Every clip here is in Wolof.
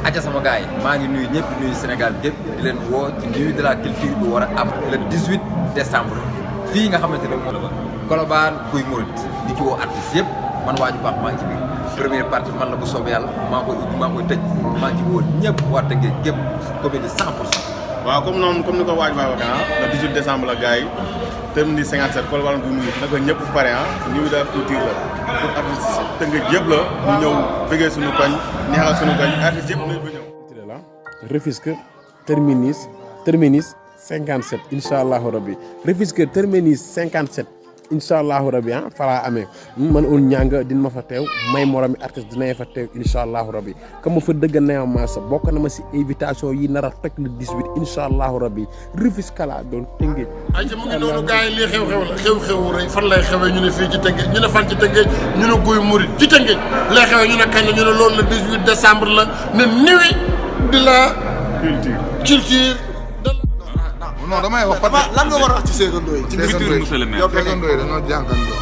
acca sama gars yi maa ngi nuyu ñëpp nuyu Sénégal gépp di leen woo ci nuit de la culture bi war a am le 18 décembre fii nga xamante ne moom la Colobane Guy Mouride di ci woo artistes yëpp man waaju baax maa ngi ci biir première partie man la bu soobee yàlla maa koy ubbi maa koy tëj maa ngi ci woo ñëpp waa Tëngéej gépp comédie 100%. waaw comme ni ko waaj baa waxee le 18 décembre la gars yi termini 57 Colobane Guy Mouride naka ñëpp pare nuit de la culture la pour artistes Tëngéej yëpp la ñu ñëw bëggee suñu koñ neexal suñu koñ artistes yëpp nañ fa ñëw. Rufisque terminus 57 incha allahu rabbi Rufisque terminus 57 incha allahu rabbi falaa amee man un ñanga dina ma fa teew may moromi artiste dinañ fa teew incha allahu rabbi comme ma fa dëgg neew ma sa bokk na ma si invitation yi nar a toj le 18 incha allahu rabbi Rufisque laa doon Tëngéej. ay mu ngi noonu gars yi lii xew-xew la xew-xew rek fan lay xewee ñu ne fii ci Tëngéej ñu ne fan ci Tëngéej ñu ne Guy Mouride ci Tëngéej lay xewee ñu ne kañ la ñu ne loolu le 18 décembre la ne nuit de la culture. non damay wax parce que lan nga war a wax ci Sékandoo yi. ci culture monsieur le maire Sékandoo yi dañoo jàngandoo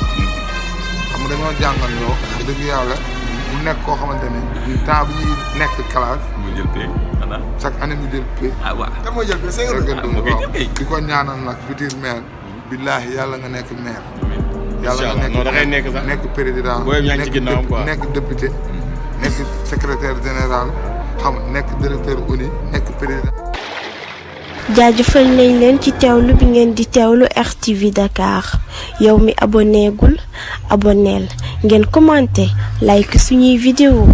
xam nga dañoo jàngandoo dëgg yàlla mu nekk koo xamante ne temps bi ñuy nekk classe mu jël pay xanaa chaque année mu jël pay waaw kan mooy jël pay Sékandoo di ko ñaanal nag futur maire billaahi yàlla nga nekk maire yàlla nga nekk président nekk député nekk secrétaire général xam nekk directeur ONU nekk président. jaajëfal nañ leen ci teewlu bi ngeen di teewlu RTV Dakar yow mi abonné gul abonneel ngeen commenté like suñuy vidéo